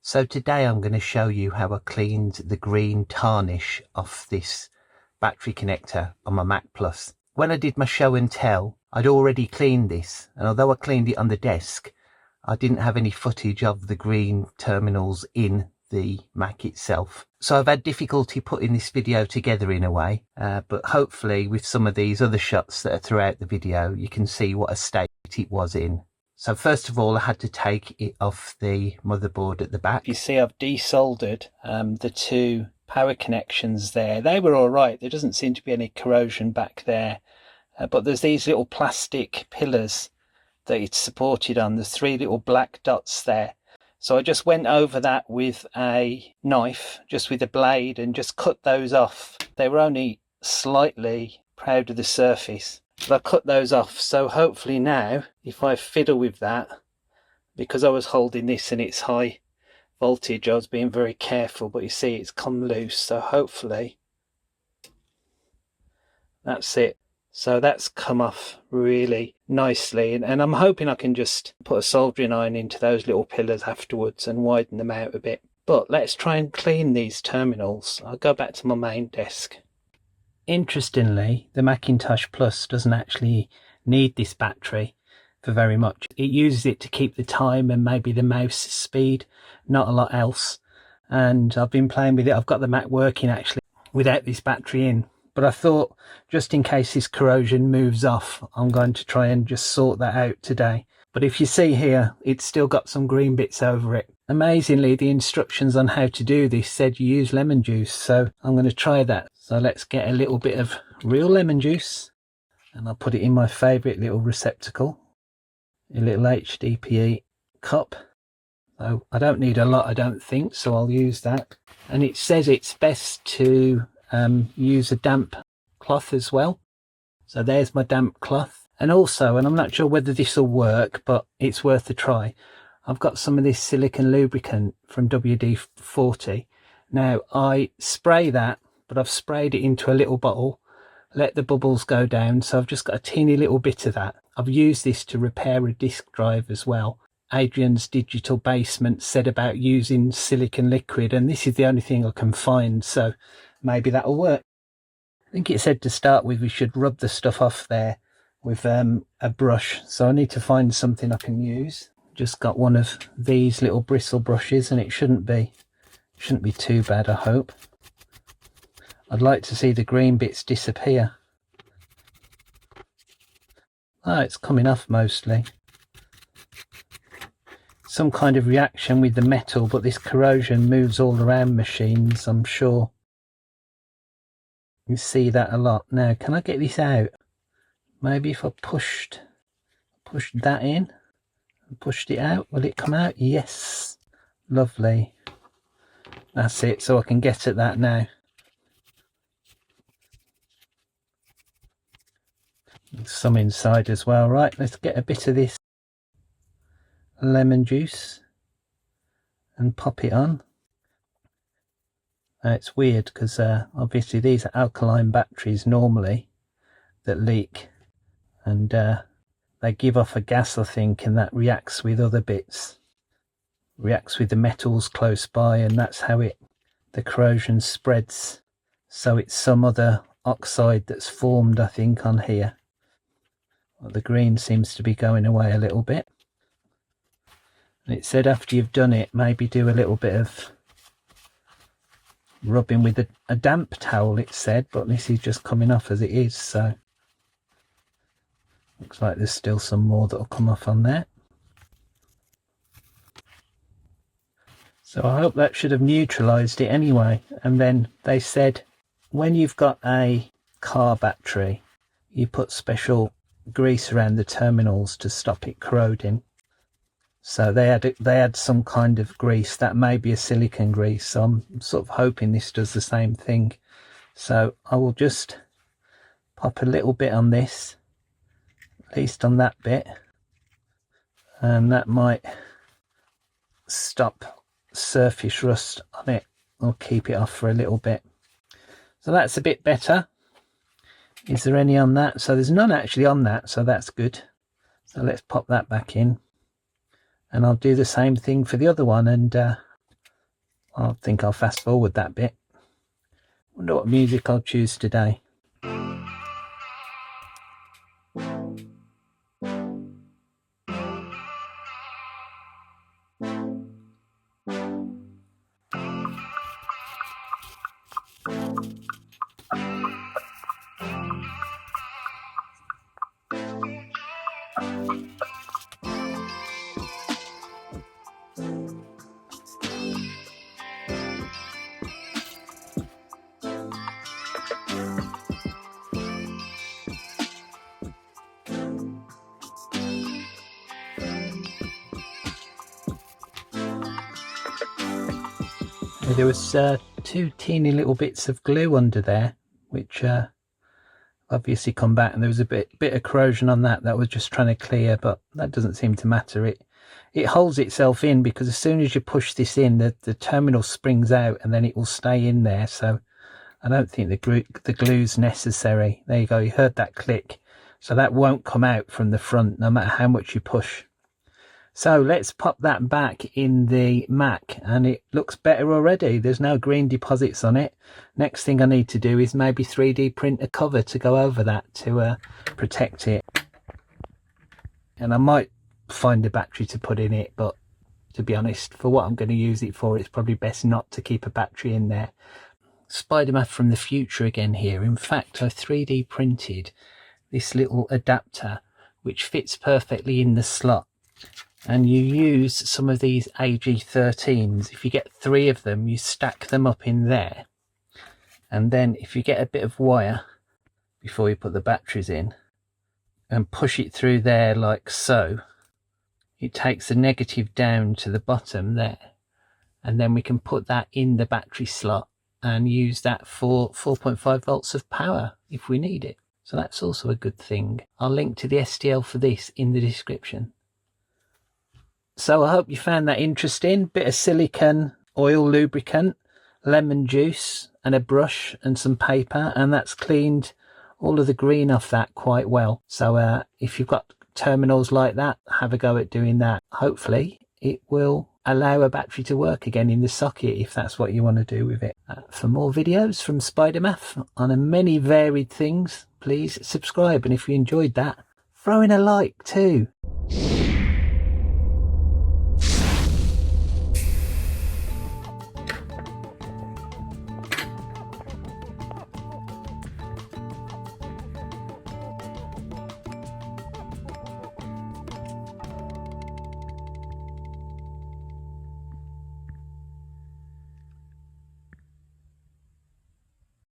So today I'm going to show you how I cleaned the green tarnish off this battery connector on my Mac Plus. When I did my show and tell, I'd already cleaned this, and although I cleaned it on the desk, I didn't have any footage of the green terminals in the Mac itself. So I've had difficulty putting this video together in a way, but hopefully with some of these other shots that are throughout the video, you can see what a state it was in. So first of all, I had to take it off the motherboard at the back. You see I've desoldered the two power connections there. They were all right. There doesn't seem to be any corrosion back there. But there's these little plastic pillars that it's supported on. There's three little black dots there. So I just went over that with a knife, just with a blade, and just cut those off. They were only slightly proud of the surface, but I cut those off. So hopefully now, if I fiddle with that, because I was holding this and it's high voltage, I was being very careful, but you see it's come loose. So hopefully that's it. So that's come off really nicely, and I'm hoping I can just put a soldering iron into those little pillars afterwards and widen them out a bit. But let's try and clean these terminals. I'll go back to my main desk. Interestingly, the Macintosh Plus doesn't actually need this battery for very much. It uses it to keep the time and maybe the mouse speed, not a lot else. And I've been playing with it. I've got the Mac working actually without this battery in. But I thought, just in case this corrosion moves off, I'm going to try and just sort that out today. But if you see here, it's still got some green bits over it. Amazingly, the instructions on how to do this said you use lemon juice, so I'm going to try that. So let's get a little bit of real lemon juice, and I'll put it in my favourite little receptacle, a little HDPE cup. So I don't need a lot, I don't think, so I'll use that. And it says it's best to use a damp cloth as well. So there's my damp cloth. And also, and I'm not sure whether this will work, but it's worth a try, I've got some of this silicone lubricant from WD-40. Now I spray that, but I've sprayed it into a little bottle, let the bubbles go down, so I've just got a teeny little bit of that. I've used this to repair a disk drive as well. Adrian's Digital Basement said about using silicone liquid, and this is the only thing I can find, so maybe that'll work. I think it said to start with we should rub the stuff off there with a brush, so I need to find something I can use. Just got one of these little bristle brushes, and it shouldn't be too bad, I hope. I'd like to see the green bits disappear. Oh, it's coming off mostly. Some kind of reaction with the metal, but this corrosion moves all around machines, I'm sure. You see that a lot. Now, can I get this out? Maybe if I pushed that in and pushed it out, will it come out? Yes. Lovely. That's it, so I can get at that now. There's some inside as well. Right, let's get a bit of this lemon juice and pop it on. Now it's weird because obviously these are alkaline batteries normally that leak, and they give off a gas, I think, and that reacts with other bits, reacts with the metals close by, and that's how the corrosion spreads. So it's some other oxide that's formed, I think, on here. Well, the green seems to be going away a little bit. And it said after you've done it, maybe do a little bit of rubbing with a damp towel, it said, but this is just coming off as it is, so looks like there's still some more that'll come off on there. So I hope that should have neutralized it anyway. And then they said when you've got a car battery, you put special grease around the terminals to stop it corroding. So they had some kind of grease that may be a silicone grease, so I'm sort of hoping this does the same thing. So I will just pop a little bit on this, at least on that bit, and that might stop surface rust on it, or keep it off for a little bit. So that's a bit better. Is there any on that? So there's none actually on that, so that's good. So let's pop that back in. And I'll do the same thing for the other one, and I think I'll fast forward that bit. Wonder what music I'll choose today. There was two teeny little bits of glue under there, which obviously come back, and there was a bit of corrosion on that was just trying to clear, but that doesn't seem to matter. It holds itself in, because as soon as you push this in, the terminal springs out and then it will stay in there. So I don't think the glue's necessary. There you go, you heard that click. So that won't come out from the front no matter how much you push. So let's pop that back in the Mac, and it looks better already. There's no green deposits on it. Next thing I need to do is maybe 3D print a cover to go over that to protect it. And I might find a battery to put in it, but to be honest, for what I'm going to use it for, it's probably best not to keep a battery in there. SpiderMaf from the future again here. In fact, I 3D printed this little adapter which fits perfectly in the slot. And you use some of these AG13s. If you get 3 of them, you stack them up in there. And then if you get a bit of wire before you put the batteries in and push it through there like so, it takes the negative down to the bottom there. And then we can put that in the battery slot and use that for 4.5 volts of power if we need it. So that's also a good thing. I'll link to the STL for this in the description. So I hope you found that interesting. Bit of silicone oil lubricant, lemon juice and a brush and some paper, and that's cleaned all of the green off that quite well. So if you've got terminals like that, have a go at doing that. Hopefully it will allow a battery to work again in the socket if that's what you want to do with it. For more videos from SpiderMaf on many varied things, please subscribe, and if you enjoyed that, throw in a like too.